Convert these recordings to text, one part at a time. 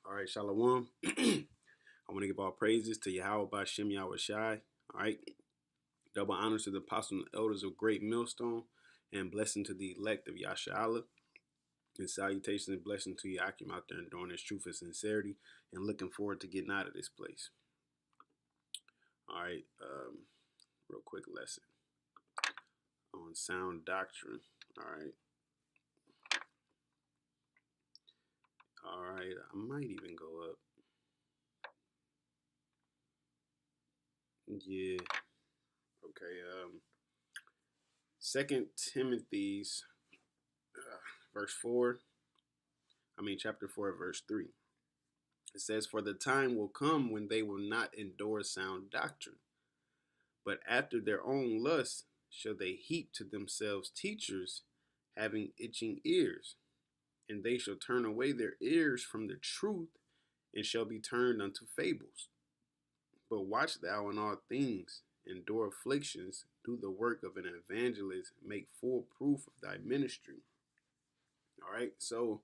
All right, Shalom. I want to give all praises to Yahweh Bashem Yahweh Shai. All right. Double honors to the apostles and elders of Great Millstone, and blessing to the elect of Yasha Allah. And salutations and blessing to Yakim out there enduring his truth and sincerity, and looking forward to getting out of this place. All right. Real quick lesson on sound doctrine. All right. All right. I might even go up. Yeah. Okay. Second Timothy's verse 4. Chapter 4, verse 3. It says, "For the time will come when they will not endure sound doctrine, but after their own lusts shall they heap to themselves teachers having itching ears, and they shall turn away their ears from the truth, and shall be turned unto fables. But watch thou in all things, endure afflictions, do the work of an evangelist, make full proof of thy ministry." All right, so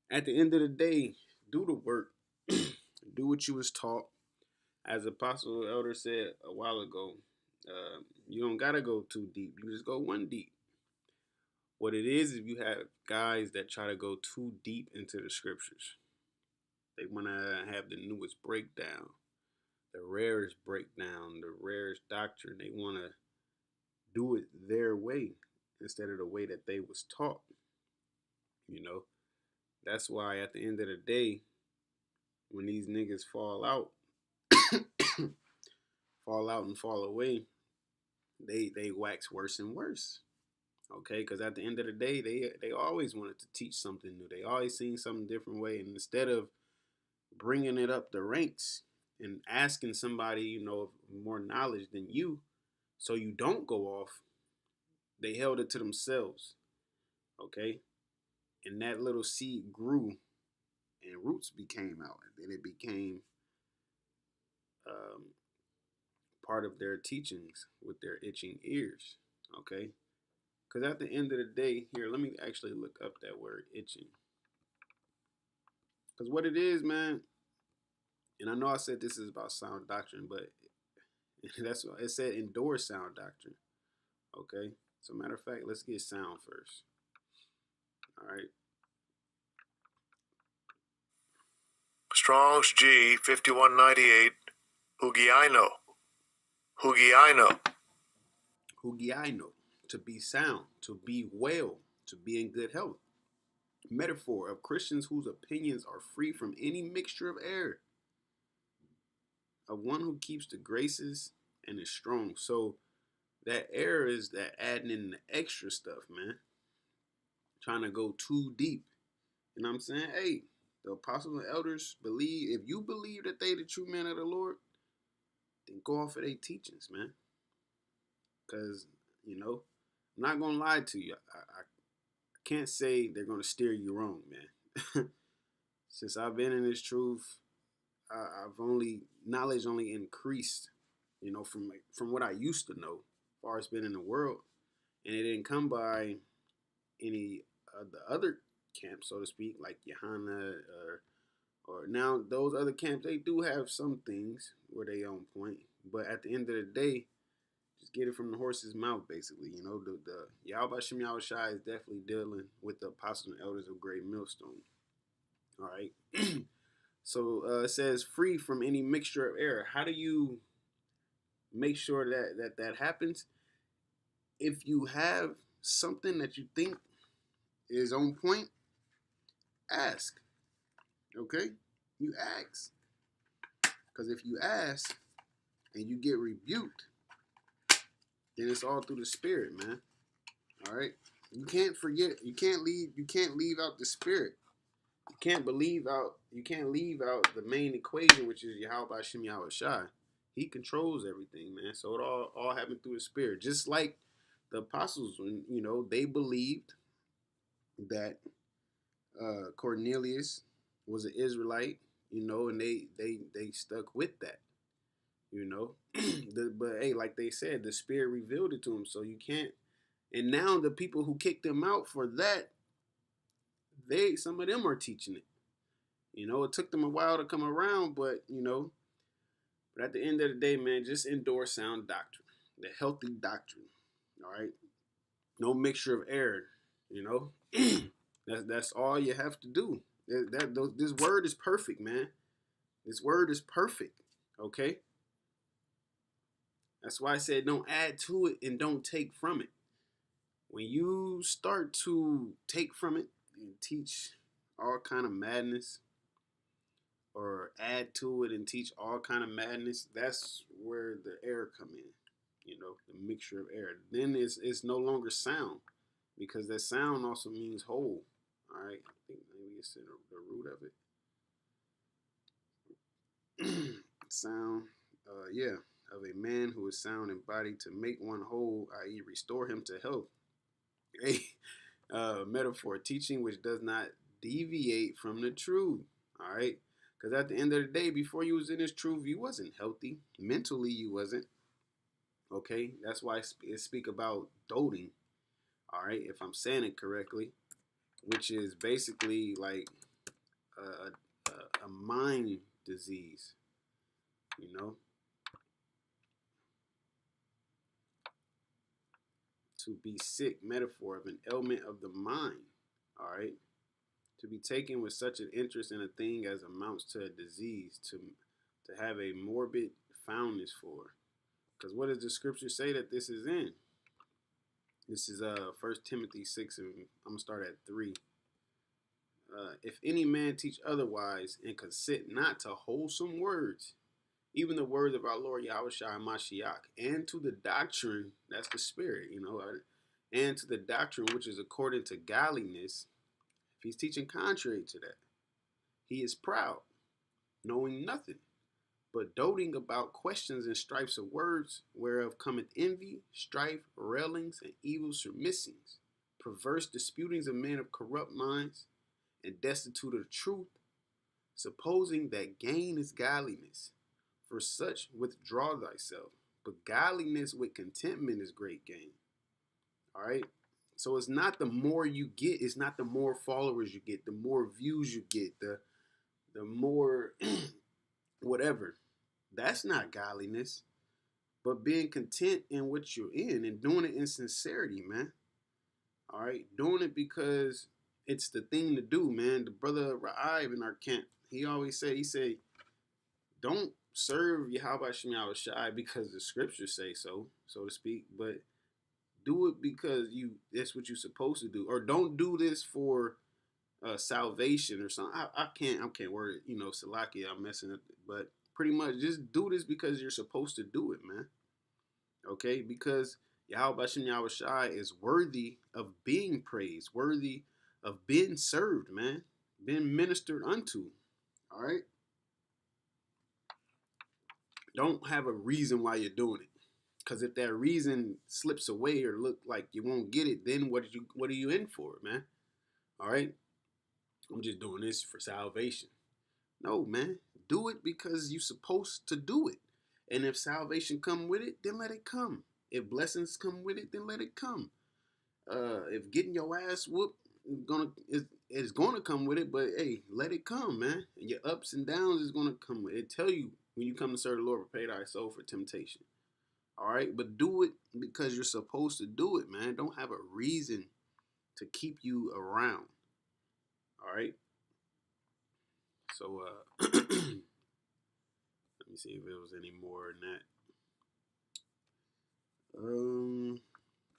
at the end of the day, do the work, do what you was taught. As Apostle Elder said a while ago, you don't gotta go too deep. You just go one deep. What it is, if you have guys that try to go too deep into the scriptures, they want to have the newest breakdown, the rarest breakdown, the rarest doctrine. They want to do it their way instead of the way that they was taught. That's why at the end of the day, when these niggas fall out, and fall away, they wax worse and worse. Okay, because at the end of the day, they always wanted to teach something new. They always seen something different way, and instead of bringing it up the ranks and asking somebody, more knowledge than you, so you don't go off, they held it to themselves. Okay, and that little seed grew, and roots became out, and it became part of their teachings with their itching ears. Okay. Because at the end of the day, here, let me actually look up that word itching. Because what it is, man, and I know I said this is about sound doctrine, but that's what it said, endure sound doctrine. Okay? So, matter of fact, let's get sound first. All right. Strong's G 5198, Hugiaino. Hugiaino. Hugiaino, to be sound, to be well, to be in good health. Metaphor of Christians whose opinions are free from any mixture of error. Of one who keeps the graces and is strong. So that error is that adding in the extra stuff, man. Trying to go too deep. You know what I'm saying? Hey, the apostles and elders believe, if you believe that they the true men of the Lord, then go off of their teachings, man. Because, I'm not going to lie to you. I can't say they're going to steer you wrong, man. Since I've been in this truth, knowledge only increased, from what I used to know, as far as been in the world. And it didn't come by any of the other camps, so to speak, like Johanna or now those other camps. They do have some things where they on point, but at the end of the day, just get it from the horse's mouth, basically. The Yahweh Shem Yahweh Shai is definitely dealing with the apostles and elders of Great Millstone. All right. So it says free from any mixture of error. How do you make sure that happens? If you have something that you think is on point, ask. Okay? You ask. Because if you ask and you get rebuked, then it's all through the spirit, man. All right? You can't forget. You can't leave out the spirit. You can't leave out the main equation, which is Yahweh Shem Yahweh Shai. He controls everything, man. So it all happened through the spirit. Just like the apostles, when they believed that Cornelius was an Israelite, and they stuck with that, but hey, like they said, the spirit revealed it to them, so you can't. And now the people who kicked them out for that, some of them are teaching it. It took them a while to come around, but but at the end of the day, man, just endorse sound doctrine, the healthy doctrine. All right, no mixture of error. You know, that's all you have to do. This word is perfect, man. This word is perfect. Okay, that's why I said don't add to it and don't take from it. When you start to take from it and teach all kind of madness, or add to it and teach all kind of madness, that's where the error come in. The mixture of error. Then it's no longer sound, because that sound also means whole. All right, I think maybe it's in the root of it. Sound, yeah, of a man who is sound in body, to make one whole, i.e., restore him to health. A metaphor, teaching which does not deviate from the truth. All right, because at the end of the day, before you was in this truth, you wasn't healthy mentally. You wasn't. Okay, that's why it speak about doting. All right, if I'm saying it correctly, which is basically like a mind disease. You know, to be sick, metaphor of an ailment of the mind. All right, to be taken with such an interest in a thing as amounts to a disease, to have a morbid fondness for. Because what does the scripture say that this is in? This is 1 Timothy 6, and I'm gonna start at 3. If any man teach otherwise and consent not to wholesome words, even the words of our Lord Yahushua Mashiach, and to the doctrine, that's the spirit, and to the doctrine which is according to godliness, if he's teaching contrary to that, he is proud, knowing nothing, but doting about questions and strifes of words, whereof cometh envy, strife, railings, and evil surmissings, perverse disputings of men of corrupt minds, and destitute of truth, supposing that gain is godliness. For such withdraw thyself. But godliness with contentment is great gain. All right? So it's not the more you get, it's not the more followers you get, the more views you get, the more whatever. That's not godliness. But being content in what you're in and doing it in sincerity, man. All right? Doing it because it's the thing to do, man. The brother Ra'ib in our camp, he always said, don't serve Yahweh Shem Shai because the scriptures say so to speak, but do it because that's what you're supposed to do. Or don't do this for salvation or something. I can't word it, Salaki, I'm messing up, but pretty much just do this because you're supposed to do it, man. Okay? Because Yahweh Shem Shai is worthy of being praised, worthy of being served, man, being ministered unto. All right? Don't have a reason why you're doing it. Because if that reason slips away or look like you won't get it, then what are you in for, man? All right? I'm just doing this for salvation. No, man. Do it because you're supposed to do it. And if salvation come with it, then let it come. If blessings come with it, then let it come. If getting your ass whooped is gonna come with it, but hey, let it come, man. And your ups and downs is gonna come with it. It tell you when you come to serve the Lord, prepare thy soul for temptation. All right, but do it because you're supposed to do it, man. Don't have a reason to keep you around. All right. So let me see if there was any more in that.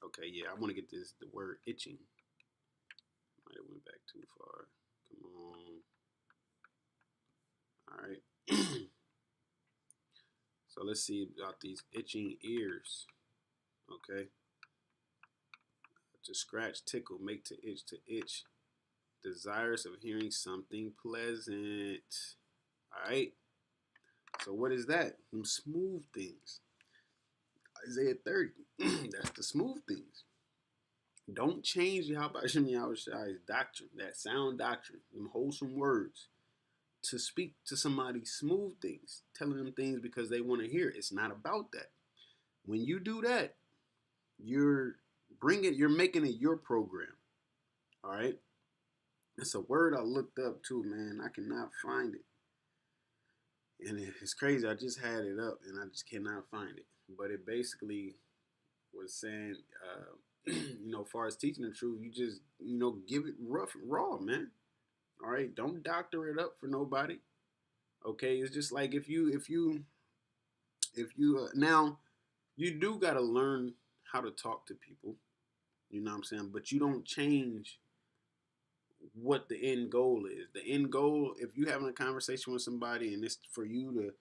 Okay, yeah, I want to get the word itching. Might have went back too far. Come on. All right. So let's see about these itching ears. Okay. To scratch, tickle, make to itch. Desirous of hearing something pleasant. All right. So what is that? Them smooth things. Isaiah 30. That's the smooth things. Don't change Yahweh Shai's doctrine, that sound doctrine, them wholesome words, to speak to somebody smooth things, telling them things because they want to hear it. It's not about that. When you do that, you're making it your program. All right. It's a word I looked up too, man. I cannot find it. And it's crazy. I just had it up and I just cannot find it. But it basically was saying, as far as teaching the truth, you just, give it rough, raw, man. All right, don't doctor it up for nobody. Okay, it's just like if you now you do gotta learn how to talk to people. You know what I'm saying? But you don't change what the end goal is. The end goal, if you're having a conversation with somebody and it's for you to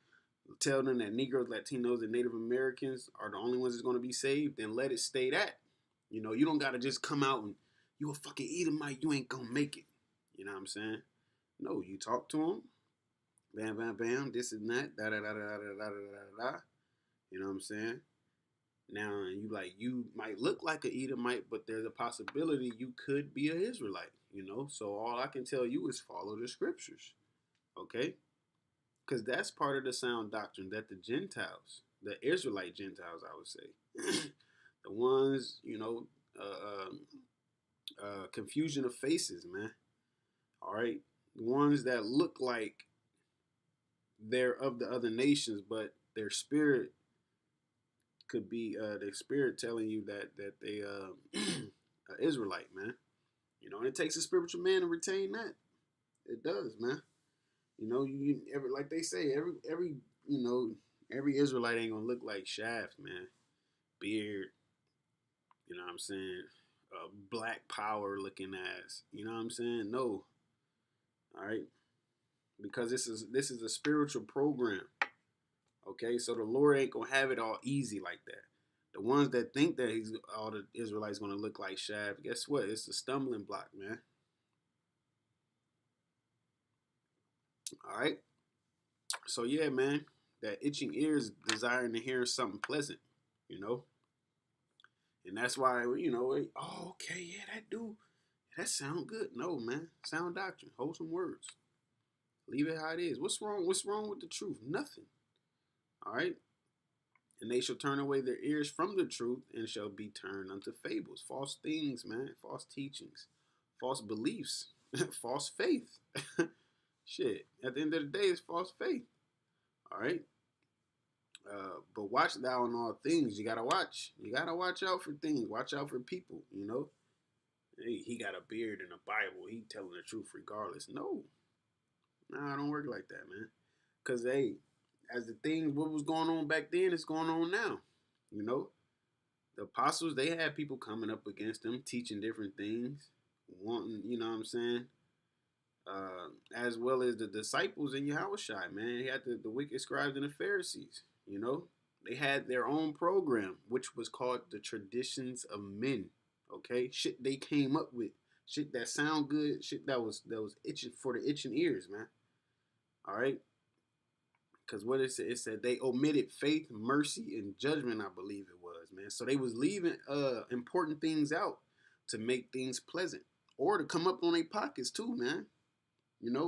tell them that Negroes, Latinos, and Native Americans are the only ones that's going to be saved, then let it stay that. You don't got to just come out and you a fucking Edomite, you ain't going to make it. You know what I'm saying? No, you talk to them, bam, bam, bam, this and that, da da da da da da da da da. You know what I'm saying? Now you might look like an Edomite, but there's a possibility you could be an Israelite. So all I can tell you is follow the scriptures, okay? Because that's part of the sound doctrine that the Gentiles, the Israelite Gentiles, I would say, the ones, confusion of faces, man. All right, the ones that look like they're of the other nations, but their spirit could be their spirit telling you that they Israelite, man. And it takes a spiritual man to retain that. It does, man. Like they say, every Israelite ain't gonna look like Shaft, man. Beard, you know what I'm saying? Black power looking ass. You know what I'm saying? No. All right. Because this is a spiritual program. Okay, so the Lord ain't gonna have it all easy like that. The ones that think that all the Israelites gonna look like Shaft, guess what? It's a stumbling block, man. All right. So yeah, man, that itching ears desiring to hear something pleasant, you know, and that's why okay, yeah, that sound good. No, man, sound doctrine, wholesome words. Leave it how it is. What's wrong? What's wrong with the truth? Nothing. All right. And they shall turn away their ears from the truth and shall be turned unto fables, false things, man, false teachings, false beliefs, false faith. Shit. At the end of the day, it's false faith. All right. But watch thou in all things. You gotta watch. You gotta watch out for things. Watch out for people. Hey, he got a beard in the Bible. He telling the truth regardless. No, nah, I don't work like that, man. Cause hey, as the thing, what was going on back then is going on now. You know, the apostles they had people coming up against them, teaching different things, wanting, you know what I'm saying. As well as the disciples in Yahushua, man. He had the wicked scribes and the Pharisees, They had their own program, which was called the traditions of men. Okay? Shit they came up with. Shit that sound good. Shit that was itching for the itching ears, man. Alright? Because what it said they omitted faith, mercy, and judgment, I believe it was, man. So they was leaving important things out to make things pleasant. Or to come up on their pockets too, man.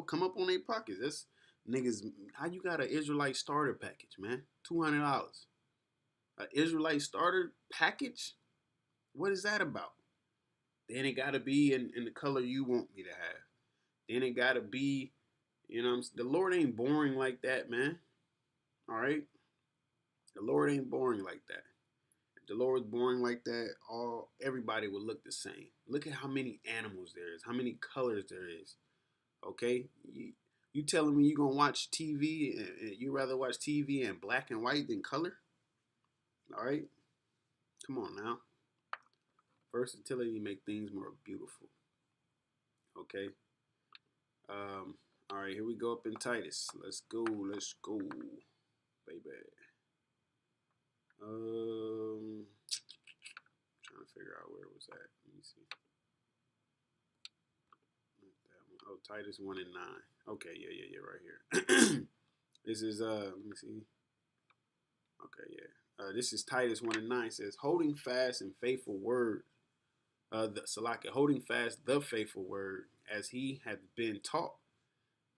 Come up on their pockets. That's niggas. How you got an Israelite starter package, man? $200. An Israelite starter package? What is that about? Then it gotta be in the color you want me to have. Then it gotta be, the Lord ain't boring like that, man. All right, the Lord ain't boring like that. If the Lord was boring like that, everybody would look the same. Look at how many animals there is, how many colors there is. Okay, you telling me you gonna watch TV and you rather watch TV in black and white than color? All right, come on now. Versatility make things more beautiful. Okay. All right, here we go up in Titus. Let's go, baby. Trying to figure out where it was at. Let me see. Oh, Titus 1:9. Okay, yeah, right here. This is let me see. Okay, yeah. This is Titus 1:9. It says, holding fast and faithful word, holding fast the faithful word, as he hath been taught,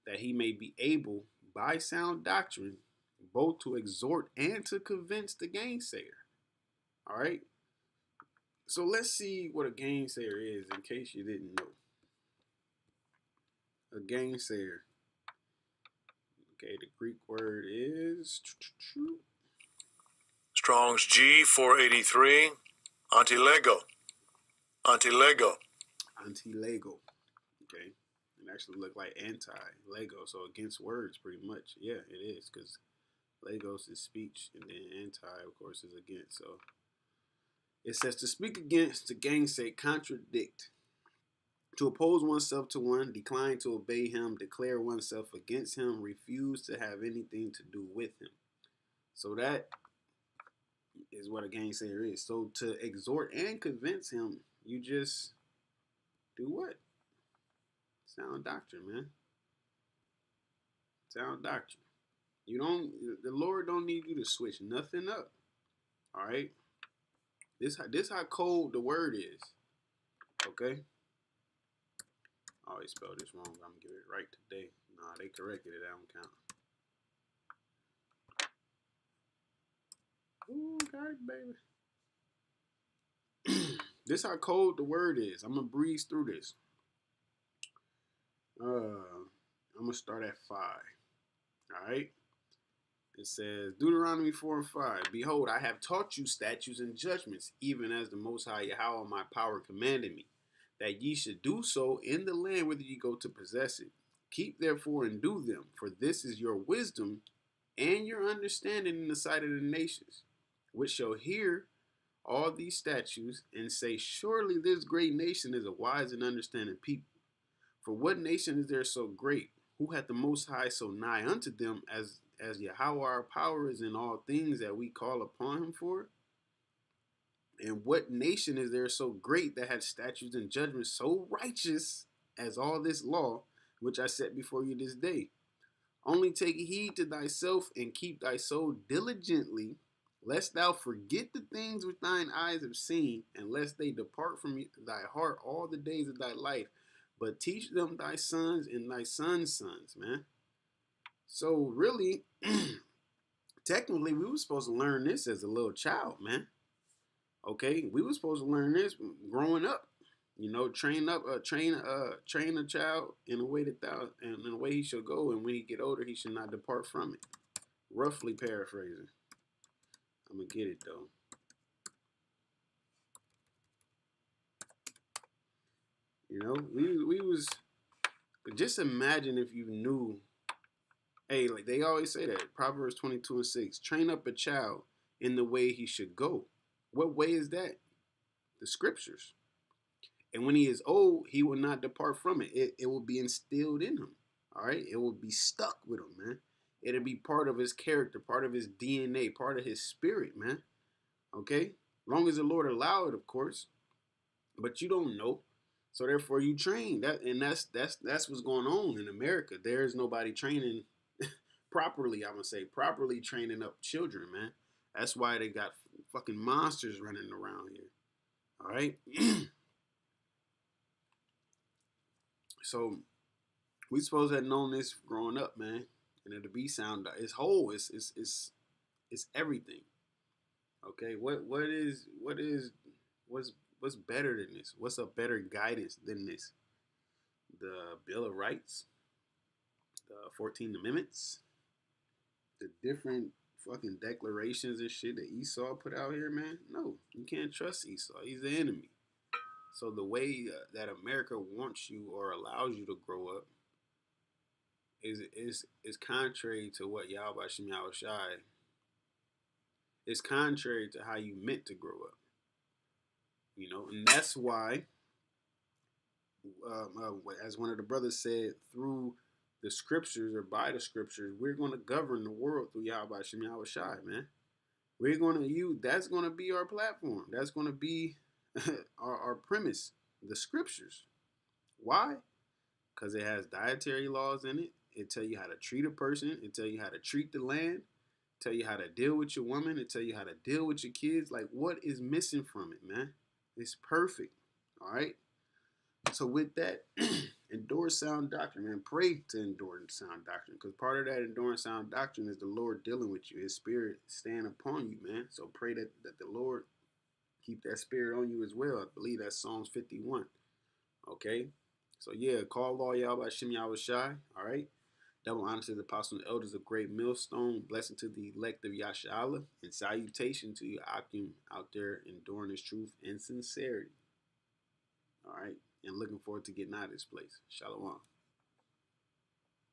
that he may be able, by sound doctrine, both to exhort and to convince the gainsayer. All right. So let's see what a gainsayer is, in case you didn't know. A gainssayer. Okay, the Greek word is Strong's G 483. Antilego. Antilego. anti-Lego. Okay, it actually looked like anti-Lego, so against words, pretty much. Yeah, it is, because Legos is speech, and then anti, of course, is against. So it says to speak against, to gainsay, contradict, to oppose oneself to one, decline to obey him, declare oneself against him, refuse to have anything to do with him. So that is what a gainsayer is. So to exhort and convince him, you just do what? Sound doctrine, man. Sound doctrine. You don't. The Lord don't need you to switch nothing up. All right. This how cold the word is. Okay. I always spelled this wrong. I'm gonna get it right today. Nah, they corrected it. That don't count. Ooh, got it, baby. This how cold the word is. I'm gonna breeze through this. I'm gonna start at 5. All right. It says Deuteronomy 4 and 5. Behold, I have taught you statutes and judgments, even as the Most High Yahweh my power commanded me, that ye should do so in the land whither ye go to possess it. Keep therefore and do them, for this is your wisdom and your understanding in the sight of the nations, which shall hear all these statutes and say, surely this great nation is a wise and understanding people. For what nation is there so great? Who hath the Most High so nigh unto them as Yahweh our power is in all things that we call upon him for? And what nation is there so great that hath statutes and judgments so righteous as all this law which I set before you this day? Only take heed to thyself and keep thy soul diligently, lest thou forget the things which thine eyes have seen, and lest they depart from thy heart all the days of thy life. But teach them thy sons and thy sons' sons, man. So really, technically, we were supposed to learn this as a little child, man. Okay, we were supposed to learn this growing up. You know, train a child in a way in a way he should go, and when he get older, he should not depart from it. Roughly paraphrasing. I'm gonna get it though. You know, we was just imagine if you knew. Hey, like they always say that Proverbs 22 and 6. Train up a child in the way he should go. What way is that? The scriptures. And when he is old, he will not depart from it. It will be instilled in him. All right, it will be stuck with him, man. It'll be part of his character, part of his DNA, part of his spirit, man. Okay, long as the Lord allow it, of course. But you don't know, so therefore you train that, and that's what's going on in America. There is nobody training properly. I'm gonna say properly training up children, man. That's why they got fucking monsters running around here. All right. So we supposed to have known this growing up, man. And it'll be sound. It's whole. It's everything. Okay. What's better than this? What's a better guidance than this? The Bill of Rights, the 14 Amendments, the different fucking declarations and shit that Esau put out here, man. No, you can't trust Esau. He's the enemy. So the way that America wants you or allows you to grow up is contrary to what Yahweh Shem Yahweh Shai. It's contrary to how you meant to grow up. You know, and that's why, as one of the brothers said, through the scriptures or by the scriptures, we're going to govern the world through Yahweh Shem Yahweh Shai, man. We're going to use, that's going to be our platform. That's going to be our premise, the scriptures. Why? Because it has dietary laws in it. It tell you how to treat a person. It tell you how to treat the land. Tell you how to deal with your woman. It tell you how to deal with your kids. Like, what is missing from it, man? It's perfect. All right. So with that, endure sound doctrine, man. Pray to endure sound doctrine, because part of that enduring sound doctrine is the Lord dealing with you. His spirit staying upon you, man. So pray that the Lord keep that spirit on you as well. I believe that's Psalms 51. Okay. So yeah, call law y'all by Shem Yahweh. All right. Double honor to the apostles and elders of Great Millstone. Blessing to the elect of Yashala. And salutation to you, Akim, out there enduring his truth and sincerity. All right. And looking forward to getting out of this place. Shalom.